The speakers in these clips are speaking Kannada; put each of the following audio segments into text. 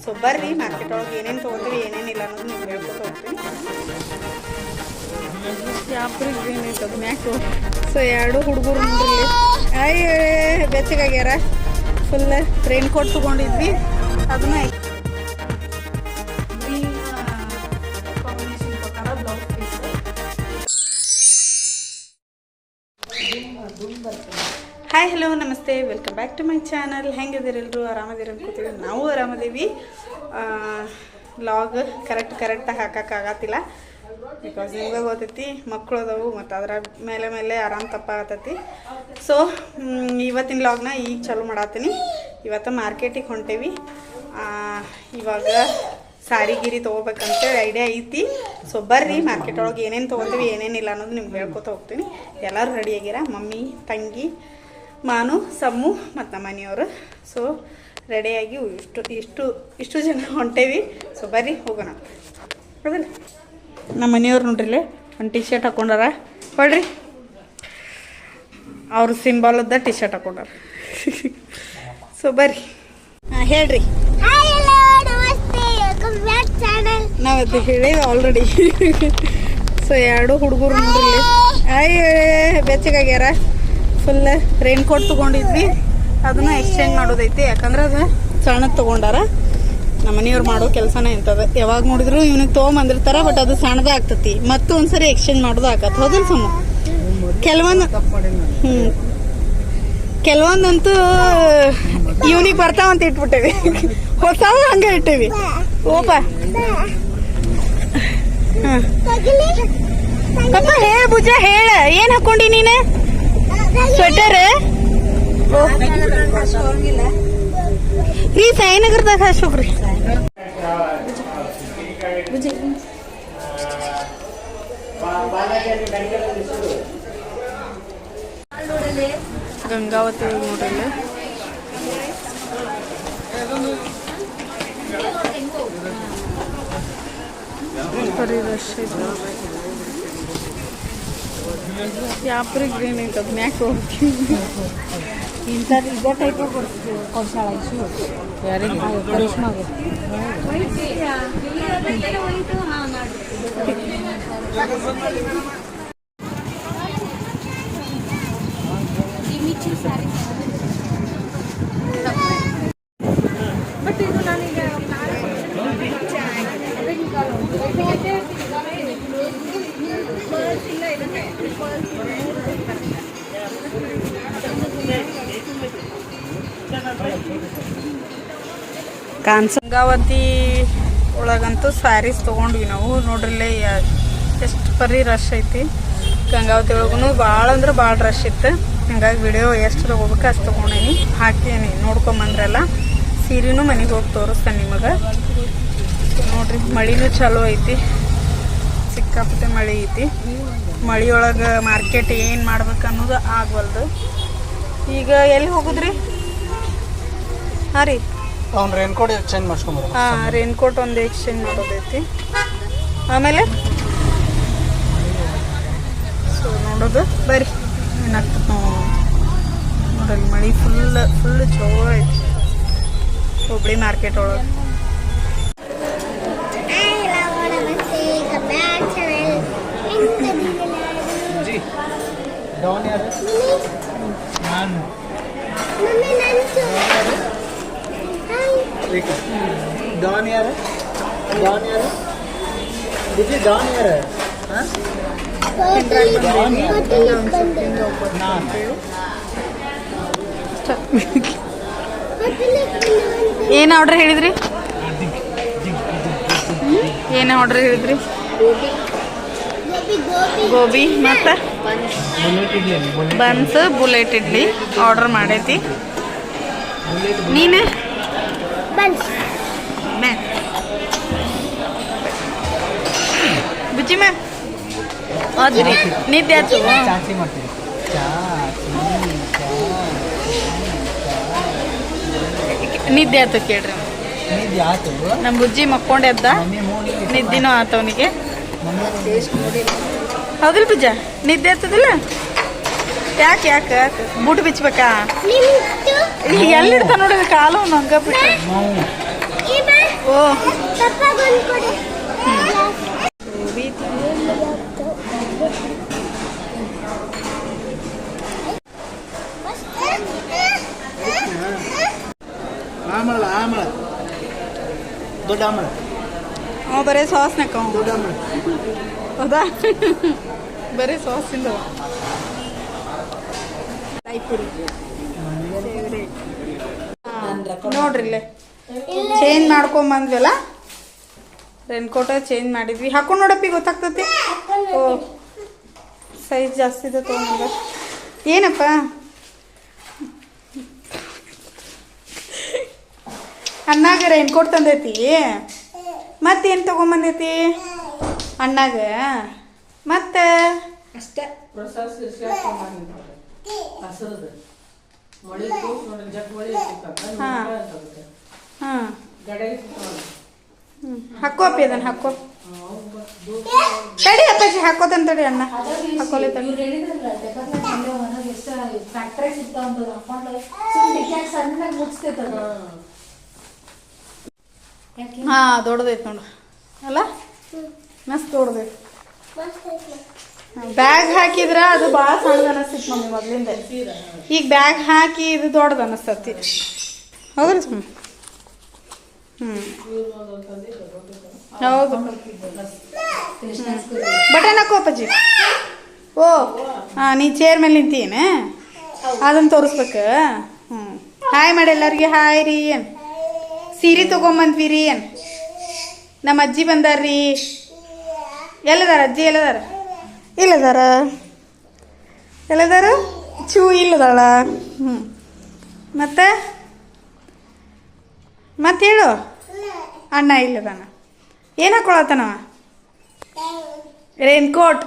ಸೊ ಬರ್ರಿ ಮಾರ್ಕೆಟ್ ಒಳಗೆ ಏನೇನು ತೊಗೋತೀವಿ ಏನೇನಿಲ್ಲ ಅನ್ನೋದು ನಿಮ್ಗೆ ಹೇಳ್ಕೊತ ಹೋಗ್ತೀನಿ. ಯಾಪ್ರಿಗೆ ಏನೈತೆ ಅದು ಮ್ಯಾಕು. ಸೊ ಎರಡು ಹುಡುಗರು ನೋಡ್ರಿ ಬೆಚ್ಚಗಾಗ್ಯಾರ. ಫುಲ್ ರೈನ್ ಕೋಟ್ ತೊಗೊಂಡಿದ್ವಿ, ಅದನ್ನ ಕಾಂಬಿನೇಷನ್ ಪ್ರಕಾರ ಬ್ಲೌಸ್ ಪೀಸ್. ಹಾಯ್ ಹಲೋ ನಮಸ್ತೆ, welcome back to my channel. ಹೆಂಗಿದ್ದೀರಿ ಎಲ್ಲರೂ? ಆರಾಮದಿರಿ ಅನ್ಕೋತೀವಿ. ನಾವು ಆರಾಮದೀವಿ. ಲಾಗ್ ಕರೆಕ್ಟಾಗಿ ಹಾಕೋಕ್ಕಾಗತ್ತಿಲ್ಲ, ಬಿಕಾಸ್ ನಿಮ್ಗೆ ಗೊತ್ತೈತಿ ಮಕ್ಕಳು ಅದಾವು ಮತ್ತು ಅದರ ಮೇಲೆ ಆರಾಮ್ ತಪ್ಪಾಗತ್ತೈತಿ. ಸೊ ಇವತ್ತಿನ ಲಾಗ್ನ ಈಗ ಚಾಲು ಮಾಡತ್ತೀನಿ. ಇವತ್ತು ಮಾರ್ಕೆಟಿಗೆ ಹೊಂಟೇವಿ. ಇವಾಗ ಸಾರಿ ಗಿರಿ ತೊಗೋಬೇಕಂತೇಳಿ ಐಡಿಯಾ ಐತಿ. ಸೊ ಬರ್ರಿ ಮಾರ್ಕೆಟ್ ಒಳಗೆ ಏನೇನು ತೊಗೋತೀವಿ ಏನೇನಿಲ್ಲ ಅನ್ನೋದು ನಿಮ್ಗೆ ಹೇಳ್ಕೊತ ಹೋಗ್ತೀನಿ. ಎಲ್ಲರೂ ರೆಡಿಯಾಗಿರ, ಮಮ್ಮಿ, ತಂಗಿ, ಮಾನು, ಸಮ್ಮು ಮತ್ತು ನಮ್ಮ ಮನೆಯವರು. ಸೊ ರೆಡಿಯಾಗಿ ಇಷ್ಟು ಜನ ಹೊಂಟೇವಿ. ಸೊ ಬರ್ರಿ ಹೋಗೋಣ. ಹೌದಲ್ಲ, ನಮ್ಮ ಮನೆಯವ್ರು ನೋಡ್ರಿಲ್ಲೇ ಒಂದು ಟಿ ಶರ್ಟ್ ಹಾಕೊಂಡಾರ. ಹೊಳ್ರಿ, ಅವ್ರ ಸಿಂಬಾಲದ ಟಿ ಶರ್ಟ್ ಹಾಕೊಂಡಾರ. ಸೊ ಬರ್ರಿ, ಹೇಳ್ರಿ. ನಾವದು ಹೇಳೇವಿ ಆಲ್ರೆಡಿ. ಸೊ ಎರಡು ಹುಡುಗರು ನೋಡ್ರಿಲ್ಲಿ ಬೆಚ್ಚಗಾಗ್ಯಾರ. ಫುಲ್ ರೈನ್ ಕೋಟ್ ತೊಗೊಂಡಿದ್ವಿ, ಅದನ್ನ ಎಕ್ಸ್ಚೇಂಜ್ ಮಾಡೋದೈತಿ. ಯಾಕಂದ್ರೆ ಅದು ಸಣ್ಣದು ತೊಗೊಂಡಾರ. ನಮ್ಮ ಮನೆಯವ್ರು ಮಾಡೋ ಕೆಲಸನೇ ಇಂಥದ್ದು. ಯಾವಾಗ ನೋಡಿದ್ರು ಇವ್ನಿಗೆ ತೊಗೊಂಬಂದಿರ್ತಾರ, ಬಟ್ ಅದು ಸಣ್ಣದೇ ಆಗ್ತತಿ. ಮತ್ತು ಒಂದ್ಸರಿ ಎಕ್ಸ್ಚೇಂಜ್ ಮಾಡೋದು ಆಗತ್ತೆ. ಹೌದಲ್ಲ ಸಮ? ಕೆಲವೊಂದಂತೂ ಇವ್ನಿಗೆ ಬರ್ತಾವಂತ ಇಟ್ಬಿಟ್ಟೇವಿ, ಹೊಸ ಹಂಗೆ ಇಟ್ಟೇವಿ. ಓಪ ಪಪ್ಪ ಹೇಳ, ಭುಜ ಹೇಳ, ಏನ್ ಹಾಕೊಂಡಿ ನೀನು? ಸ್ವೆಟರ್ ರೀ ಸಾಯಿನಗರದಾಗ ಹಾಸ್ಬೇಕ್ರಿ. ಗಂಗಾವತಿ ನೋಡ್ರಿ, ಬರೀ ರಶ್ ಐತೆ. ಯಾಪ್ರಿಗೆ ಏನೈತೆ ಅದು ಮ್ಯಾಕ್ ಹೋಗ್ತೀವಿ. ಇಂಥದ್ದು ಇದೇ ಟೈಪ್ ಕೊಡ್ಸಾಳ ಯಾರಿಗೆ? ಕರಿಷ್ಮಾಗೆ. ಬಟ್ ಇದು ನಾನೀಗ ಗಂಗಾವತಿ ಒಳಗಂತೂ ಸ್ಯಾರೀಸ್ ತೊಗೊಂಡ್ವಿ ನಾವು. ನೋಡ್ರಿಲ್ಲೇ ಎಷ್ಟು ಬರೀ ರಶ್ ಐತಿ. ಗಂಗಾವತಿ ಒಳಗೂ ಭಾಳ ಅಂದ್ರೆ ಭಾಳ ರಶ್ ಇತ್ತು. ಹಂಗಾಗಿ ವಿಡಿಯೋ ಎಷ್ಟು ತೊಗೋಬೇಕು ಅಷ್ಟು ತೊಗೊಂಡೇನಿ, ಹಾಕೀನಿ. ನೋಡ್ಕೊಂಬಂದ್ರಲ್ಲ. ಸೀರೆನೂ ಮನೆಗೆ ಹೋಗಿ ತೋರಿಸ್ತೇನೆ ನಿಮಗೆ. ನೋಡ್ರಿ, ಮಳಿನೂ ಚಲೋ ಐತಿ, ಸಿಕ್ಕಾಪಟ್ಟೆ ಮಳೆ ಐತಿ. ಮಳೆಯೊಳಗೆ ಮಾರ್ಕೆಟ್ ಏನು ಮಾಡ್ಬೇಕು ಅನ್ನೋದು ಆಗವಲ್ದು. ಈಗ ಎಲ್ಲಿ ಹೋಗುದ್ರಿ? ಹಾಂ ರೀ, ಅವ್ನು ರೈನ್ ಕೋಟ್ ಎಕ್ಸ್ಚೇಂಜ್ ಮಾಡಿಸ್ಕೊಂಬರು. ಹಾಂ, ರೈನ್ ಕೋಟ್ ಒಂದು ಎಕ್ಸ್ಚೇಂಜ್ ಮಾಡೋದೈತಿ. ಆಮೇಲೆ ಸೊ ನೋಡೋದು ಬರ್ರಿ ಏನಾಗ್ತದೆ ನೋಡ್ರಿ. ಮಳೆ ಫುಲ್ ಚಲೋ ಐತಿ ಹುಬ್ಳಿ ಮಾರ್ಕೆಟ್ ಒಳಗೆ. ಡಾನ್ ಯಾರು? ನಾನು. ಡಾನ್ ಯಾರು? ಡಾನ್ ಯಾರು? ಬಿಜಿ ಡಾನ್ ಯಾರು? ಏನು ಆರ್ಡ್ರ್ ಹೇಳಿದ್ರಿ? ಏನು ಆರ್ಡ್ರ್ ಹೇಳಿದ್ರಿ? ಗೋಬಿ ಮತ್ತು ಬನ್ಸ್, ಬುಲೆಟ್ ಇಡ್ಲಿ ಆರ್ಡರ್ ಮಾಡೈತಿ. ನೀನು ಬುಜ್ಜಿ ಮ್ಯಾಮ್ ಅದ್ರಿ ನಿದ್ದೆ ಆಯ್ತು. ನಿದ್ದೆ ಆಯ್ತು ಕೇಳ್ರಿ. ನಮ್ಮ ಬುಜ್ಜಿ ಮಕ್ಕೊಂಡೆದ್ದ, ನಿದ್ದಿನೂ ಆತವನಿಗೆ. ಹೌದಿಲ್ಲ ಬುಜ್ಜ? ನಿದ್ದೆ ಆಯ್ತದಿಲ್ಲ? ಯಾಕೆ ಬೂಟ್ ಬಿಚ್ಚಬೇಕಾ? ಎಲ್ಲಿಡ್ತಾ ನೋಡಿದ್ರೆ ಕಾಲು ಹಂಗ ಬಿಟ್ಟು ಓ ಗೋಬಿ ಆಮಳ ಆಮಳ ದೊಡ್ಡ ಆಮಳ ಅವ ಬರೀ ಸಾಸ್ನಾಕ ದೊಡ್ಡ ಆಮಳ ಹೌದಾ ಬರೀ ಸಾಸಿಂದ ರಾಯ್ಪುರಿ ನೋಡ್ರಿ ಇಲ್ಲೇ ಚೇಂಜ್ ಮಾಡ್ಕೊಂಬಂದ್ವಲ್ಲ ರೇನ್ಕೋಟ ಚೇಂಜ್ ಮಾಡಿದ್ವಿ ಹಾಕೊಂಡು ನೋಡಪ್ಪಿ ಗೊತ್ತಾಗ್ತತಿ ಓ ಸೈಜ್ ಜಾಸ್ತಿ ಇದೆ ತೊಗೊಂಬಂದ ಏನಪ್ಪ ಅಣ್ಣಾಗ ರೇನ್ಕೋಟ್ ತಂದೈತಿ ಮತ್ತೇನು ತೊಗೊಂಬಂದೈತಿ ಅಣ್ಣಾಗ ಮತ್ತೆ ಅಷ್ಟೇ ಹಾಂ ಹಾಂ ಹಾಕೋ ಅಪ್ಪಿ ಅದನ್ನು ಹಾಕೋ ತಡಿ ಅಪ್ಪಾಜಿ ಹಾಕೋತನ್ ತಡಿ ಅಣ್ಣ ಹಾಕೋಲೆ ತಡಿ ಹಾಂ ದೊಡ್ಡದೈತೆ ನೋಡು ಅಲ್ಲ ಮಸ್ತ್ ದೊಡ್ಡದೈತೆ ಬ್ಯಾಗ್ ಹಾಕಿದ್ರ ಅದು ಭಾಳ ಸಣ್ಣದು ಅನಿಸ್ತಿತ್ತು ಮಮ್ಮಿ ಮೊದಲಿಂದ ಈಗ ಬ್ಯಾಗ್ ಹಾಕಿ ಇದು ದೊಡ್ಡದು ಅನಿಸ್ತತಿ ಹೌದ್ರಿ ಸುಮ್ಮ ಹೌದು ಬಟನ್ ಹಾಕೋ ಅಪ್ಪಾಜಿ ಓ ಹಾಂ ನೀ ಚೇರ್ ಮೇಲೆ ನಿಂತೀನ ಅದನ್ನು ತೋರಿಸ್ಬೇಕು ಹಾಯ್ ಮಾಡಿ ಎಲ್ಲರಿಗೆ ಹಾಯ್ ರೀ ಏನು ಸೀರೆ ತೊಗೊಂಬಂದ್ವಿ ರೀ ಏನು ನಮ್ಮ ಅಜ್ಜಿ ಬಂದಾರ್ರಿ ಎಲ್ಲದಾರ ಅಜ್ಜಿ ಎಲ್ಲದಾರ ಚೂ ಇಲ್ಲದಾಳ ಮತ್ತೆ ಹೇಳು ಅಣ್ಣ ಇಲ್ಲದಾನ ಏನು ಹಾಕೊಳತನವ ರೇನ್ಕೋಟ್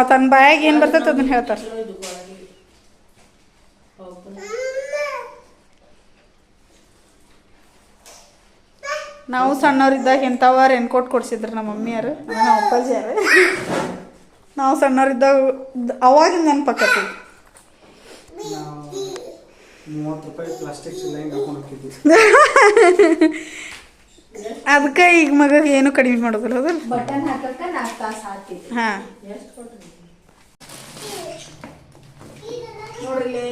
ತನ್ನ ಬಾಯಾಗ ಏನು ಬರ್ತೈತೆ ಅದನ್ನ ಹೇಳ್ತಾರೆ ನಾವು ಸಣ್ಣವ್ರಿದ್ದಾಗ ಎಂಥವ ರೇನ್ಕೋಟ್ ಕೊಡ್ಸಿದ್ರು ನಮ್ಮ ಮಮ್ಮಿಯರು ನಮ್ಮ ಅಪ್ಪಾಜಿಯರು ನಾವು ಸಣ್ಣವ್ರಿದ್ದಾಗ ಅವಾಗಿಂದ ನೆನಪಾಕತ್ತೀವಿ 30 ರೂಪಾಯಿ ಪ್ಲಾಸ್ಟಿಕ್ ಸಿಲಿಂಗ್ ಹಾಕೊಂಡು ಹೋಗಿದ್ವಿ ಅದಕ್ಕೆ ಈಗ ಮಗ ಏನು ಕಡಿಮೆ ಮಾಡೋದಿಲ್ಲ ಹೌದಲ್ಲ ಬಟನ್ ಹಾಕಕ್ಕೆ 4 ತಾಸು ಹಾಕಿದ್ವಿ ಹಾಂ ನೋಡ್ರಿ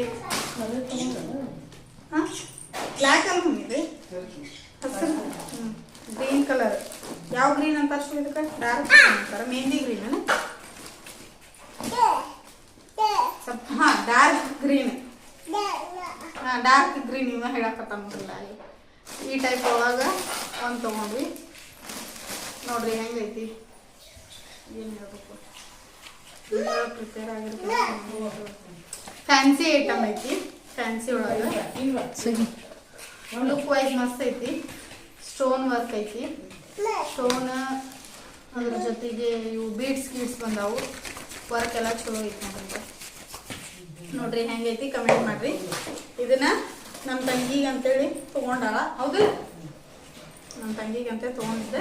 ಹಾಂ ಬ್ಲ್ಯಾಕ್ ಅಲ್ಲ ಮಮ್ಮಿದೆ ಹಸಿರು ಗ್ರೀನ್ ಕಲರ್ ಯಾವ ಗ್ರೀನ್ ಅಂತಾರೆ ಅಷ್ಟು ಇದಕ್ಕೆ ಡಾರ್ಕ್ ಅಂತಾರೆ ಮೆಹಂದಿ ಗ್ರೀನ್ ಹಾಂ ಡಾರ್ಕ್ ಗ್ರೀನ್ ಹಾಂ ಡಾರ್ಕ್ ಗ್ರೀನ್ ಇವನ್ನ ಹೇಳಕತ್ತ ನೋಡ್ರಿಲ್ಲ ಅಲ್ಲಿ ಈ ಟೈಪ್ ಒಳಗೆ ಒಂದು ತೊಗೊಂಡ್ವಿ ನೋಡ್ರಿ ಹೆಂಗೈತಿ ಏನು ಹೇಳ್ಬೇಕು ಪ್ರಿಪೇರ್ ಆಗಿರ್ಬೇಕು ಫ್ಯಾನ್ಸಿ ಐಟಮ್ ಐತಿ ಫ್ಯಾನ್ಸಿ ಒಳಗೆ ಲುಕ್ ವೈಸ್ ಮಸ್ತ್ ಐತಿ ಸ್ಟೋನ್ ವರ್ಕ್ ಐತಿ ಸ್ಟೋನ್ ಅದ್ರ ಜೊತೆಗೆ ಇವು ಬೀಡ್ಸ್ ಬಂದಾವು ವರ್ಕ್ ಎಲ್ಲ ಚಲೋ ಐತಿ ನೋಡ್ರಿ ಹೆಂಗೈತಿ ಕಮೆಂಟ್ ಮಾಡ್ರಿ ಇದನ್ನ ನಮ್ಮ ತಂಗಿಗೆ ಅಂತೇಳಿ ತೊಗೊಂಡಾಳ ಹೌದು ನಮ್ಮ ತಂಗಿಗೆ ಅಂತೇಳಿ ತೊಗೊಂಡಿದ್ದೆ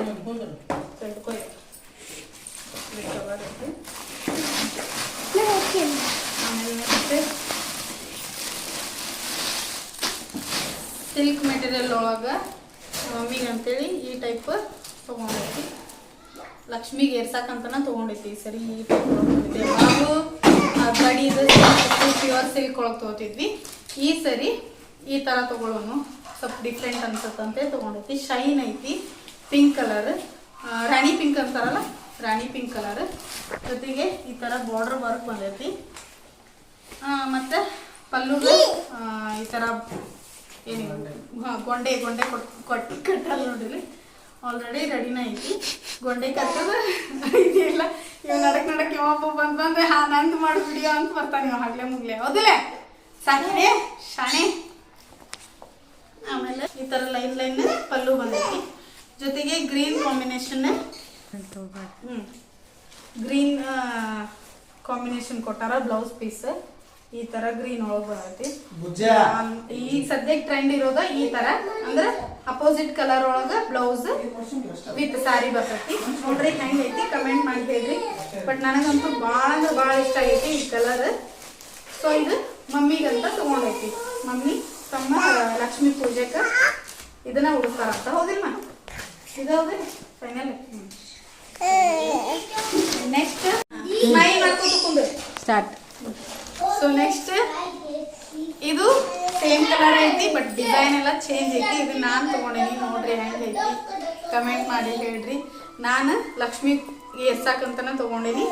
ಆಮೇಲೆ ಮತ್ತೆ ಸಿಲ್ಕ್ ಮೆಟೀರಿಯಲ್ ಒಳಗೆ ಮಮ್ಮಿಗೆ ಅಂತೇಳಿ ಈ ಟೈಪ್ ತೊಗೊಂಡೈತಿ ಲಕ್ಷ್ಮಿಗೆ ಏರ್ಸಾಕಂತನ ತೊಗೊಂಡೈತಿ ಸರಿ ಈ ಟೈಪ್ ತೊಗೊಂಡಿದ್ದೆ ನಾವು ಗಡಿ ಇದು ಪ್ಯೂರ್ ಸಿಲ್ಕ್ ಒಳಗೆ ತೊಗೋತಿದ್ವಿ ಈ ಸರಿ ಈ ಥರ ತೊಗೊಳ್ಳೋನು ಸ್ವಲ್ಪ ಡಿಫ್ರೆಂಟ್ ಅನ್ಸತ್ತಂತೆ ತೊಗೊಂಡೈತಿ ಶೈನ್ ಐತಿ ಪಿಂಕ್ ಕಲರ್ ರಾಣಿ ಪಿಂಕ್ ಅಂತಾರಲ್ಲ ರಾಣಿ ಪಿಂಕ್ ಕಲರ್ ಜೊತೆಗೆ ಈ ಥರ ಬಾರ್ಡರ್ ವರ್ಕ್ ಬಂದೈತಿ ಮತ್ತು ಪಲ್ಲುಗೆ ಈ ಥರ ಏನು ಗೊಂಡೆ ಕೊಟ್ಟು ಕಟ್ಟಲ್ಲ ನೋಡಿರಿ ಆಲ್ರೆಡಿ ರೆಡಿನ ಐತಿ ಗೊಂಡೆ ಕಟ್ಟೋದು ಇದೆಲ್ಲ ಇವ್ ನಡಕ್ ಯಾವೊಬ್ಬ ಬಂದ್ರೆ ನಂದು ಮಾಡಿ ವಿಡಿಯೋ ಅಂತ ಬರ್ತಾನೆ ಇವ ಹಗ್ಲೆ ಮುಗ್ಲೆ ಹೌದಿಲ್ಲ ಸಾಕಿದೆ ಶಾಣೆ ಆಮೇಲೆ ಈ ಥರ ಲೈನ್ ಪಲ್ಲು ಬಂದೈತಿ ಜೊತೆಗೆ ಗ್ರೀನ್ ಕಾಂಬಿನೇಷನ್ ಗ್ರೀನ್ ಕಾಂಬಿನೇಷನ್ ಕೊಟ್ಟಾರ ಬ್ಲೌಸ್ ಪೀಸ್ ಈ ತರ ಗ್ರೀನ್ ಒಳಗೆ ಬರ್ತೈತಿ ಈಗ ಸದ್ಯಕ್ಕೆ ಟ್ರೆಂಡ್ ಇರೋದ ಈ ತರ ಅಂದ್ರೆ ಅಪೋಸಿಟ್ ಕಲರ್ ಒಳಗ ಬ್ಲೌಸ್ ವಿತ್ ಸ್ಯಾರಿ ಬರ್ತೈತಿ ನೋಡ್ರಿ ಹೆಂಗ್ ಐತಿ ಕಮೆಂಟ್ ಮಾಡಿ ಹೇಳ್ರಿ ಬಟ್ ನನಗಂತೂ ಭಾಳ ಅಂದ್ರೆ ಭಾಳ ಇಷ್ಟ ಆಗೈತಿ ಈ ಕಲರ್ ಸೊ ಇದು ಮಮ್ಮಿಗಂತ ತಗೊಂಡೈತಿ ಮಮ್ಮಿ ತಮ್ಮ ಲಕ್ಷ್ಮೀ ಪೂಜೆಗೆ ಇದನ್ನ ಉಡಿಸ್ತಾರಂತ. ಹೌದಿಲ್ಲ ಇದು ಹೌದಿಲ್ಲ ಫೈನಲ್. ನೆಕ್ಸ್ಟ್ ಸ್ಮೈಲ್ ಮಾಡ್ಕೊಂಡು ಸ್ಟಾರ್ಟ್. ಸೊ ನೆಕ್ಸ್ಟ್ ಇದು ಸೇಮ್ ಕಲರ್ ಐತಿ ಬಟ್ ಡಿಸೈನ್ ಎಲ್ಲ ಚೇಂಜ್ ಐತಿ. ಇದು ನಾನು ತೊಗೊಂಡೇನಿ, ನೋಡ್ರಿ ಹೆಂಗೆ ಐತಿ ಕಮೆಂಟ್ ಮಾಡಿ ಹೇಳ್ರಿ. ನಾನು ಲಕ್ಷ್ಮಿ ಏರ್ಸಾಕಂತನ ತೊಗೊಂಡೇನಿ.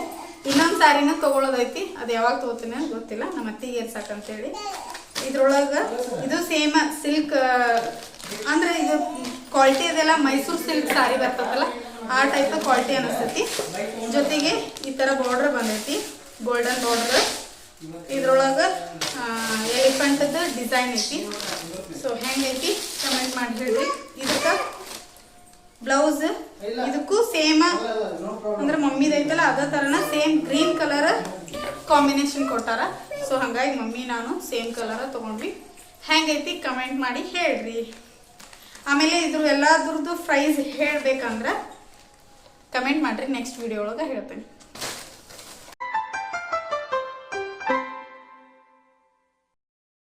ಇನ್ನೊಂದು ಸ್ಯಾರಿನ ತೊಗೊಳೋದೈತಿ, ಅದು ಯಾವಾಗ ತೊಗೋತೀನಿ ಅಂತ ಗೊತ್ತಿಲ್ಲ. ನಮ್ಮ ಅತ್ತಿಗೆ ಏರ್ಸಾಕಂತೇಳಿ. ಇದ್ರೊಳಗೆ ಇದು ಸೇಮ್ ಸಿಲ್ಕ್ ಅಂದ್ರೆ ಇದು ಕ್ವಾಲಿಟಿ ಅದೆಲ್ಲ ಮೈಸೂರು ಸಿಲ್ಕ್ ಸ್ಯಾರಿ ಬರ್ತದಲ್ಲ ಆ ಟೈಪ್ ಕ್ವಾಲಿಟಿ ಅನಿಸ್ತೈತಿ. ಜೊತೆಗೆ ಈ ಥರ ಬಾರ್ಡರ್ ಬಂದೈತಿ, ಗೋಲ್ಡನ್ ಬಾರ್ಡರ್. ಇದ್ರೊಳಗೆ ಎಲಿಫೆಂಟದ ಡಿಸೈನ್ ಐತಿ. ಸೊ ಹೆಂಗೈತಿ ಕಮೆಂಟ್ ಮಾಡಿ ಹೇಳ್ರಿ. ಇದಕ್ಕೆ ಬ್ಲೌಸ್ ಇದಕ್ಕೂ ಸೇಮ್ ಅಂದ್ರೆ ಮಮ್ಮಿದೈತಲ್ಲ ಅದೇ ಥರನ ಸೇಮ್ ಗ್ರೀನ್ ಕಲರ್ ಕಾಂಬಿನೇಷನ್ ಕೊಟ್ಟಾರ. ಸೊ ಹಾಗಾಗಿ ಮಮ್ಮಿ ನಾನು ಸೇಮ್ ಕಲರ್ ತೊಗೊಂಡ್ವಿ. ಹೆಂಗೈತಿ ಕಮೆಂಟ್ ಮಾಡಿ ಹೇಳ್ರಿ. ಆಮೇಲೆ ಇದ್ರ ಎಲ್ಲದ್ರದ್ದು ಪ್ರೈಸ್ ಹೇಳ್ಬೇಕಂದ್ರೆ ಕಮೆಂಟ್ ಮಾಡಿರಿ, ನೆಕ್ಸ್ಟ್ ವಿಡಿಯೋ ಒಳಗೆ ಹೇಳ್ತೇನೆ.